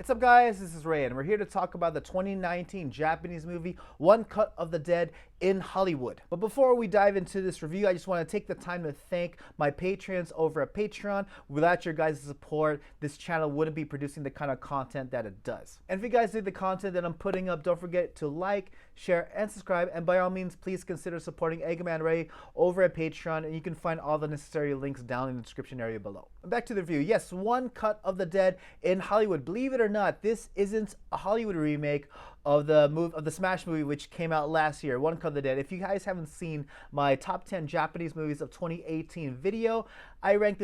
What's up, guys? This is Ray, and we're here to talk about the 2019 Japanese movie One Cut of the Dead in Hollywood. But before we dive into this review, I just want to take the time to thank my patrons over at Patreon. Without your guys' support, this channel wouldn't be producing the kind of content that it does. And if you guys dig the content that I'm putting up, don't forget to like, share, and subscribe. And by all means, please consider supporting Eiga-Man Ray over at Patreon, and you can find all the necessary links down in the description area below. Back to the review. Yes, One Cut of the Dead in Hollywood. Believe it or not, this isn't a Hollywood remake of the Smash movie, which came out last year, One Cut of the Dead. If you guys haven't seen my top 10 Japanese movies of 2018 video, I ranked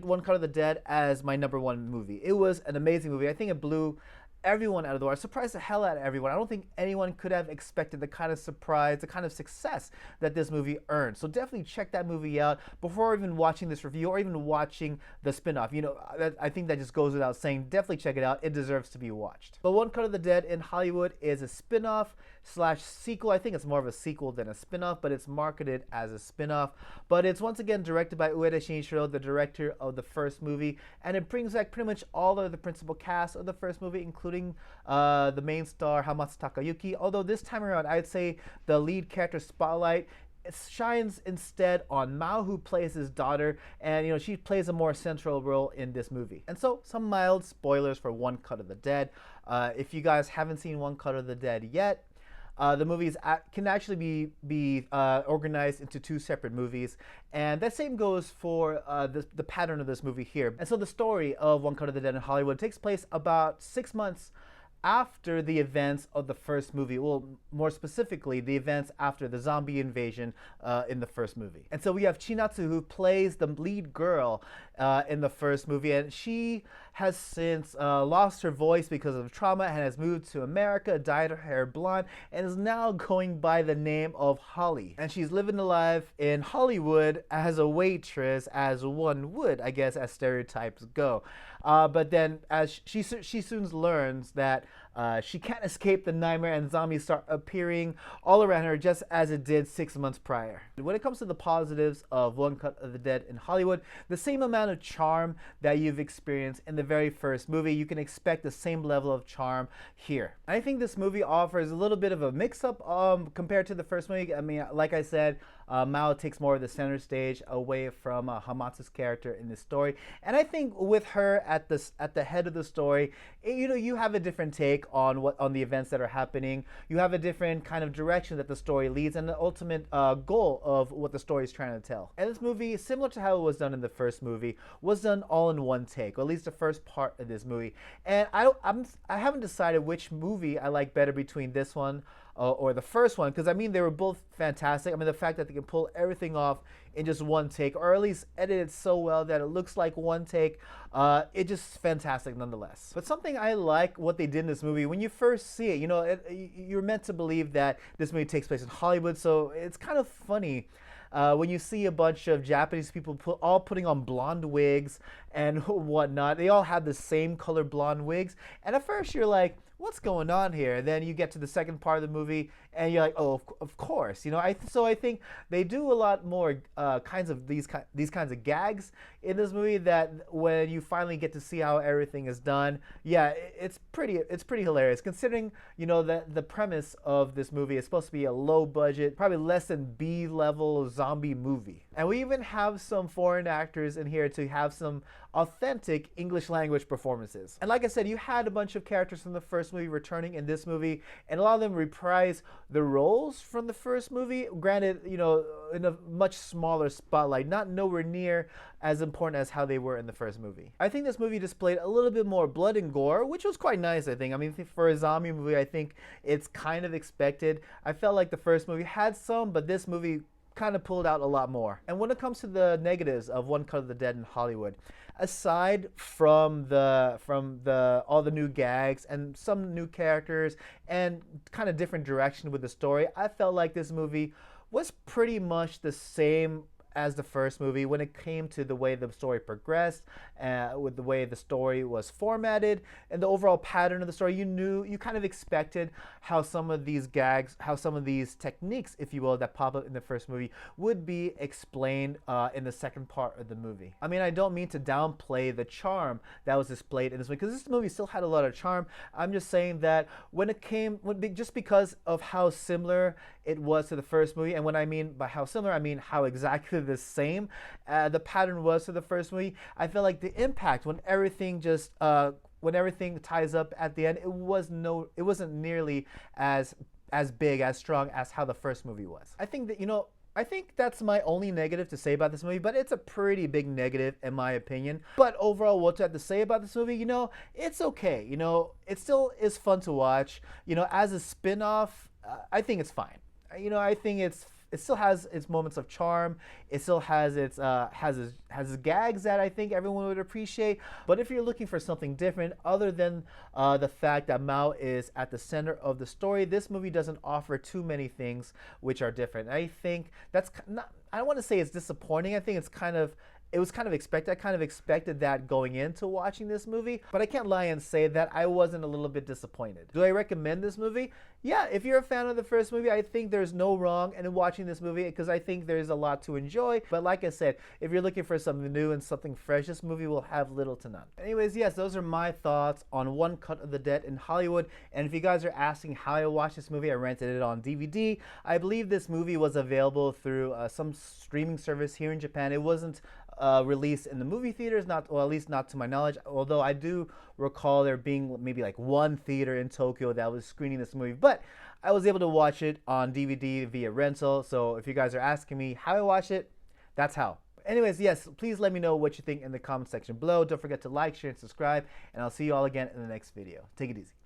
One Cut of the Dead as my #1 movie. It was an amazing movie. I think it blew everyone out of the water. Surprised the hell out of everyone. I don't think anyone could have expected the kind of surprise, the kind of success that this movie earned. So definitely check that movie out before even watching this review or even watching the spin-off. You know, I think that just goes without saying. Definitely check it out. It deserves to be watched. But One Cut of the Dead in Hollywood is a spin-off slash sequel. I think it's more of a sequel than a spin-off, but it's marketed as a spin-off. But it's once again directed by Ueda Shinichiro, the director of the first movie, and it brings back pretty much all of the principal cast of the first movie, including the main star Hamatsu Takayuki. Although this time around, I'd say the lead character spotlight shines instead on Mao, who plays his daughter, and you know, she plays a more central role in this movie. And so some mild spoilers for One Cut of the Dead. If you guys haven't seen One Cut of the Dead yet, the movies can actually be organized into two separate movies, and that same goes for the pattern of this movie here. And so the story of One Cut of the Dead in Hollywood takes place about 6 months after the events of the first movie. Well, more specifically, the events after the zombie invasion in the first movie. And so we have Chinatsu, who plays the lead girl in the first movie, and she has since lost her voice because of trauma and has moved to America, dyed her hair blonde, and is now going by the name of Holly. And she's living a life in Hollywood as a waitress, as one would, I guess, as stereotypes go. But then as she soon learns that she can't escape the nightmare, and zombies start appearing all around her, just as it did 6 months prior. When it comes to the positives of One Cut of the Dead in Hollywood, the same amount of charm that you've experienced in the very first movie, you can expect the same level of charm here. I think this movie offers a little bit of a mix-up compared to the first movie. I mean, like I said, Mao takes more of the center stage away from Hamatsu's character in this story, and I think with her at the head of the story, you know, you have a different take on the events that are happening. You have a different kind of direction that the story leads, and the ultimate goal of what the story is trying to tell. And this movie, similar to how it was done in the first movie, was done all in one take, or at least the first part of this movie. And I haven't decided which movie I like better between this one or the first one, because I mean, they were both fantastic. I mean, the fact that they can pull everything off in just one take, or at least edit it so well that it looks like one take, it's just fantastic nonetheless. But something I like what they did in this movie, when you first see it, you know, you're meant to believe that this movie takes place in Hollywood, so it's kind of funny when you see a bunch of Japanese people all putting on blonde wigs and whatnot. They all have the same color blonde wigs, and at first you're like, what's going on here? And then you get to the second part of the movie, and you're like, oh, of course, you know. So I think they do a lot more kinds of these kinds of gags in this movie, that when you finally get to see how everything is done, yeah, it's pretty hilarious, considering, you know, that the premise of this movie is supposed to be a low budget, probably less than B-level zombie movie. And we even have some foreign actors in here to have some authentic English language performances. And like I said, you had a bunch of characters from the first movie returning in this movie, and a lot of them reprise the roles from the first movie, granted, you know, in a much smaller spotlight, not nowhere near as important as how they were in the first movie. I think this movie displayed a little bit more blood and gore, which was quite nice, I think. I mean, for a zombie movie, I think it's kind of expected. I felt like the first movie had some, but this movie kind of pulled out a lot more. And when it comes to the negatives of One Cut of the Dead in Hollywood, aside from all the new gags and some new characters and kind of different direction with the story, I felt like this movie was pretty much the same as the first movie when it came to the way the story progressed, with the way the story was formatted, and the overall pattern of the story. You kind of expected how some of these gags, how some of these techniques, if you will, that pop up in the first movie would be explained in the second part of the movie. I mean, I don't mean to downplay the charm that was displayed in this movie, because this movie still had a lot of charm. I'm just saying that just because of how similar it was to the first movie, and when I mean by how similar, I mean how exactly the same the pattern was to the first movie, I feel like the impact when everything ties up at the end, it wasn't nearly as big, as strong as how the first movie was. I think that's my only negative to say about this movie, but it's a pretty big negative in my opinion. But overall, what I have to say about this movie, it's okay. It still is fun to watch. As a spin-off, I think it's fine. I think it still has its moments of charm. It still has its gags that I think everyone would appreciate. But if you're looking for something different, other than the fact that Mao is at the center of the story, this movie doesn't offer too many things which are different. I think that's not. I don't want to say it's disappointing. I think it was kind of expected. I kind of expected that going into watching this movie, but I can't lie and say that I wasn't a little bit disappointed. Do I recommend this movie? Yeah, if you're a fan of the first movie, I think there's no wrong in watching this movie, because I think there's a lot to enjoy. But like I said, if you're looking for something new and something fresh, this movie will have little to none. Anyways, yes, those are my thoughts on One Cut of the Dead in Hollywood. And if you guys are asking how I watched this movie, I rented it on DVD. I believe this movie was available through some streaming service here in Japan. It wasn't released in the movie theaters, at least not to my knowledge, although I do recall there being maybe like one theater in Tokyo that was screening this movie. But I was able to watch it on DVD via rental, so if you guys are asking me how I watch it, that's how. Anyways, yes, please let me know what you think in the comment section below. Don't forget to like, share, and subscribe, and I'll see you all again in the next video. Take it easy.